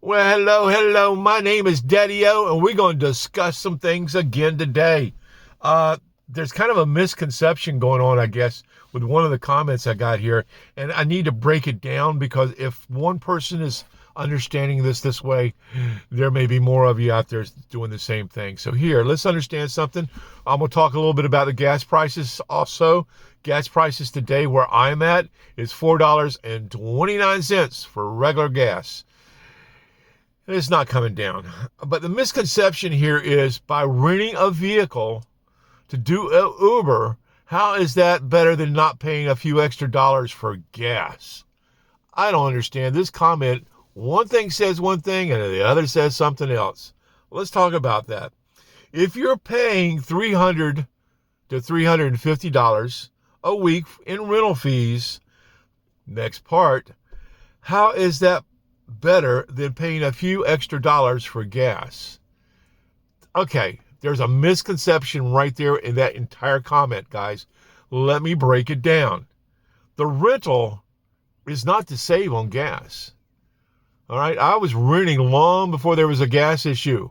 Well, hello. My name is Daddy-O, and we're going to discuss some things again today. There's kind of a misconception going on, I guess, with one of the comments I got here, and I need to break it down because if one person is understanding this way, there may be more of you out there doing the same thing. So here, let's understand something. I'm going to talk a little bit about the gas prices also. Gas prices today where I'm at is $4.29 for regular gas. It's not coming down. But the misconception here is by renting a vehicle to do Uber, how is that better than not paying a few extra dollars for gas? I don't understand this comment. One thing says one thing and the other says something else. Let's talk about that. If you're paying $300 to $350 a week in rental fees, next part, how is that better than paying a few extra dollars for gas? Okay, there's a misconception right there in that entire comment, guys. Let me break it down. The rental is not to save on gas. All right, I was renting long before there was a gas issue.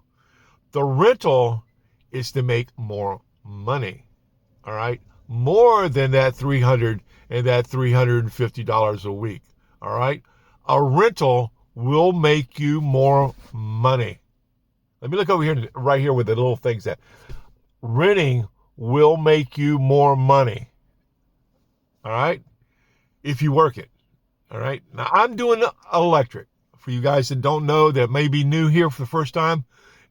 The rental is to make more money. All right, more than that $300 and that $350 a week. All right, a rental will make you more money. Let me look over here, right here with the little things that renting will make you more money. All right, if you work it. All right, now I'm doing electric. For you guys that don't know, that may be new here for the first time,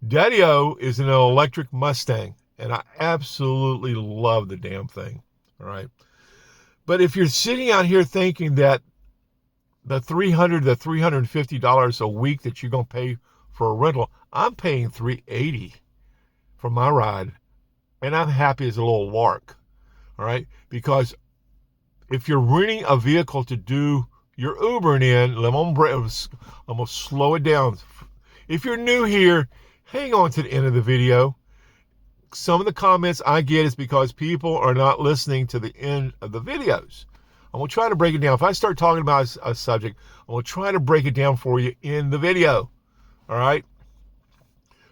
Daddy-O is an electric Mustang, and I absolutely love the damn thing. All right, but if you're sitting out here thinking that the $300 to $350 a week that you're going to pay for a rental, I'm paying $380 for my ride, and I'm happy as a little lark. All right, because if you're renting a vehicle to do your Ubering in, I'm going to slow it down. If you're new here, hang on to the end of the video. Some of the comments I get is because people are not listening to the end of the videos. I'm going to try to break it down. If I start talking about a subject, I'm going to try to break it down for you in the video. All right?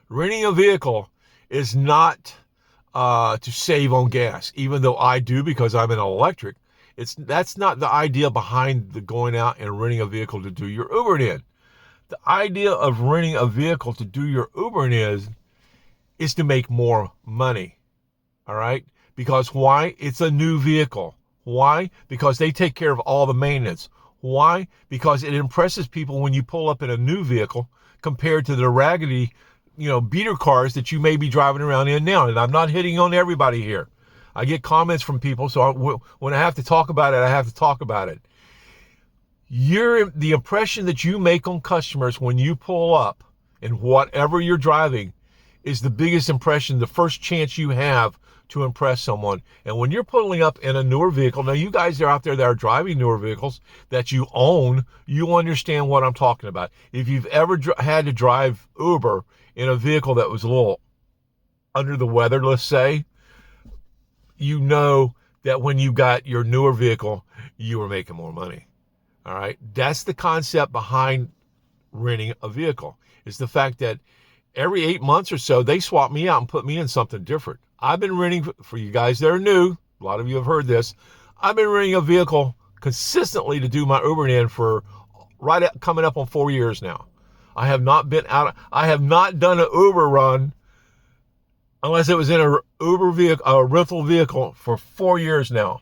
Renting a vehicle is not to save on gas, even though I do because I'm an electric. That's not the idea behind the going out and renting a vehicle to do your Ubering in. The idea of renting a vehicle to do your Ubering is to make more money. All right? Because why? It's a new vehicle. Why? Because they take care of all the maintenance. Why? Because it impresses people when you pull up in a new vehicle compared to the raggedy, beater cars that you may be driving around in now. And I'm not hitting on everybody here. I get comments from people, so when I have to talk about it, I have to talk about it. The impression that you make on customers when you pull up in whatever you're driving is the biggest impression, the first chance you have to impress someone. And when you're pulling up in a newer vehicle, now you guys are out there that are driving newer vehicles that you own, you understand what I'm talking about. If you've ever had to drive Uber in a vehicle that was a little under the weather, let's say, you know that when you got your newer vehicle, you were making more money. All right. That's the concept behind renting a vehicle. It's the fact that every 8 months or so, they swap me out and put me in something different. I've been renting, for you guys that are new, a lot of you have heard this, I've been renting a vehicle consistently to do my Ubering in for coming up on 4 years now. I have not done an Uber run unless it was in a rental vehicle for 4 years now.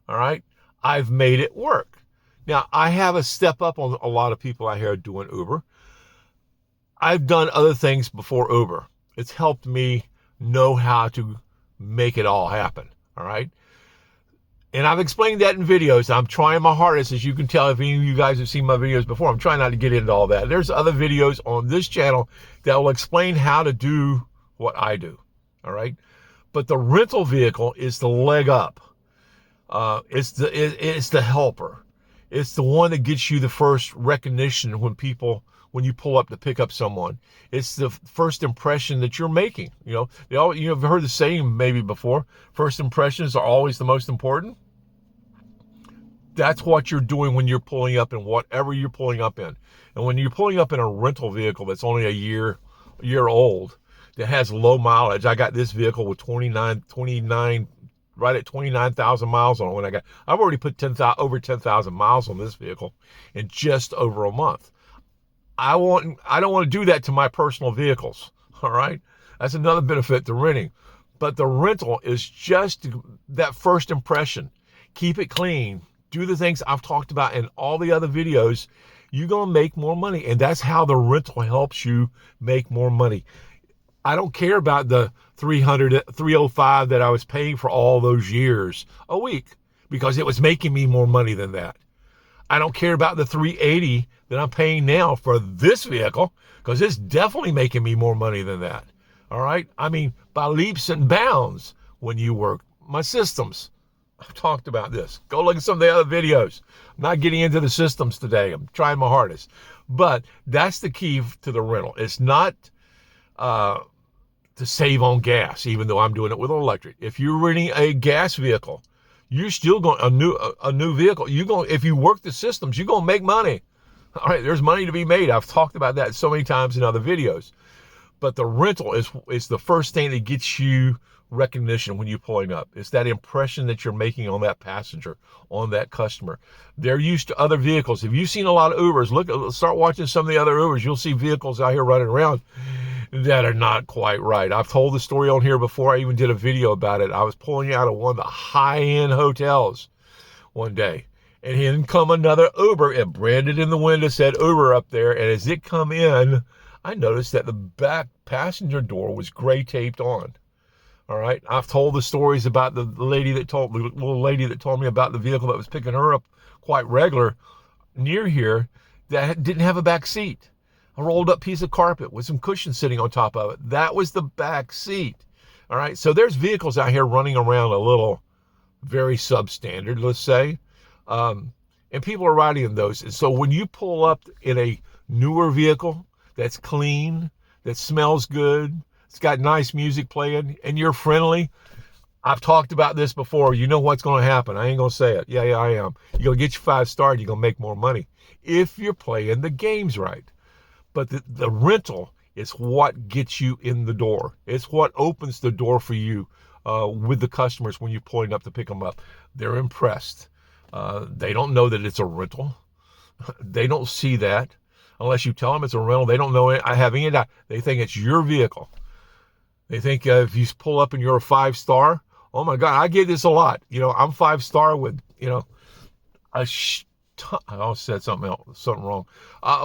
All right. I've made it work. Now I have a step up on a lot of people out here doing Uber. I've done other things before Uber. It's helped me know how to make it all happen. All right. And I've explained that in videos. I'm trying my hardest, as you can tell if any of you guys have seen my videos before. I'm trying not to get into all that. There's other videos on this channel that will explain how to do what I do. All right. But the rental vehicle is the leg up. It's the helper. It's the one that gets you the first recognition when you pull up to pick up someone. It's the first impression that you're making. You've heard the saying maybe before, first impressions are always the most important. That's what you're doing when you're pulling up in whatever you're pulling up in. And when you're pulling up in a rental vehicle that's only a year old, that has low mileage. I got this vehicle with 29, right at 29,000 miles on it. I've already put over 10,000 miles on this vehicle in just over a month. I don't want to do that to my personal vehicles. All right. That's another benefit to renting. But the rental is just that first impression. Keep it clean. Do the things I've talked about in all the other videos. You're going to make more money. And that's how the rental helps you make more money. I don't care about the $305 that I was paying for all those years a week, because it was making me more money than that. I don't care about the $380 that I'm paying now for this vehicle, because it's definitely making me more money than that. All right. I mean, by leaps and bounds when you work. My systems, I've talked about this. Go look at some of the other videos. I'm not getting into the systems today. I'm trying my hardest. But that's the key to the rental. It's not to save on gas, even though I'm doing it with electric. If you're renting a gas vehicle, you're still going a new vehicle. If you work the systems, you're gonna make money. All right, there's money to be made. I've talked about that so many times in other videos. But the rental is the first thing that gets you recognition when you're pulling up. It's that impression that you're making on that passenger, on that customer. They're used to other vehicles. If you've seen a lot of Ubers, start watching some of the other Ubers. You'll see vehicles out here running around that are not quite right. I've told the story on here before. I even did a video about it. I was pulling out of one of the high-end hotels one day, and in come another Uber, and branded in the window said Uber up there. And as it come in, I noticed that the back passenger door was gray taped on. All right. I've told the stories about the little lady that told me about the vehicle that was picking her up quite regular near here that didn't have a back seat. A rolled up piece of carpet with some cushion sitting on top of it. That was the back seat. All right. So there's vehicles out here running around a little very substandard, let's say. And people are riding in those. And so when you pull up in a newer vehicle that's clean, that smells good, it's got nice music playing, and you're friendly, I've talked about this before. You know what's going to happen. I ain't going to say it. Yeah, I am. You're going to get your 5-star, and you're going to make more money if you're playing the games right. But the rental is what gets you in the door. It's what opens the door for you with the customers when you're pulling up to pick them up. They're impressed. They don't know that it's a rental. They don't see that unless you tell them it's a rental. They don't know it. I have any doubt. They think it's your vehicle. They think if you pull up and you're a 5-star, oh my God, I get this a lot. I'm 5-star with, I said something wrong.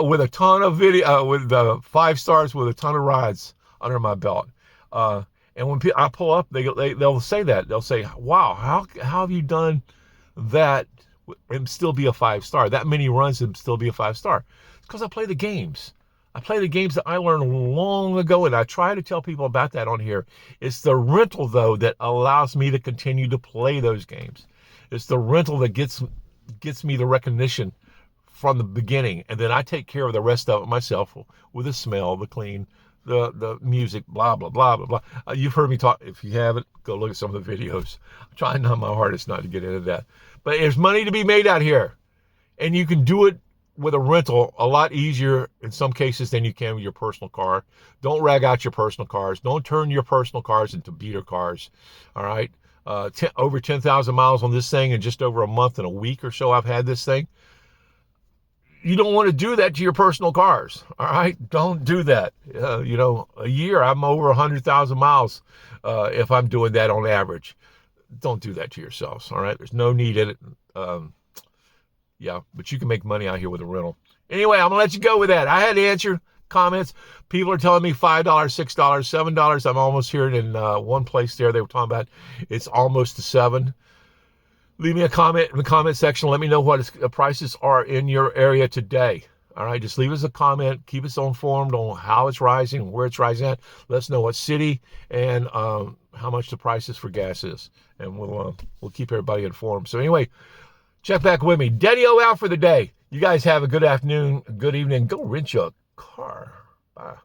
With a ton of video, with 5 stars, with a ton of rides under my belt. And when I pull up, they'll say that. They'll say, wow, how have you done that and still be a 5-star? That many runs and still be a 5-star. It's because I play the games. I play the games that I learned long ago, and I try to tell people about that on here. It's the rental, though, that allows me to continue to play those games. It's the rental that gets me the recognition from the beginning, and then I take care of the rest of it myself with the smell, the clean, the music, blah, blah, blah, blah, blah. You've heard me talk. If you haven't, go look at some of the videos. I'm trying my hardest not to get into that. But there's money to be made out here, and you can do it with a rental a lot easier in some cases than you can with your personal car. Don't rag out your personal cars. Don't turn your personal cars into beater cars. All right. Over 10,000 miles on this thing in just over a month and a week or so I've had this thing. You don't want to do that to your personal cars. All right. Don't do that. A year I'm over 100,000 miles if I'm doing that on average. Don't do that to yourselves. All right. There's no need in it. Yeah, but you can make money out here with a rental. Anyway, I'm going to let you go with that. I had to answer comments. People are telling me $5, $6, $7. I'm almost hearing in one place there they were talking about it's almost to $7. Leave me a comment in the comment section. Let me know what the prices are in your area today. All right, just leave us a comment. Keep us informed on how it's rising and where it's rising at. Let us know what city and how much the prices for gas is. And we'll keep everybody informed. So anyway, check back with me. Daddy-O out for the day. You guys have a good afternoon, a good evening. Go rent your car. Bye.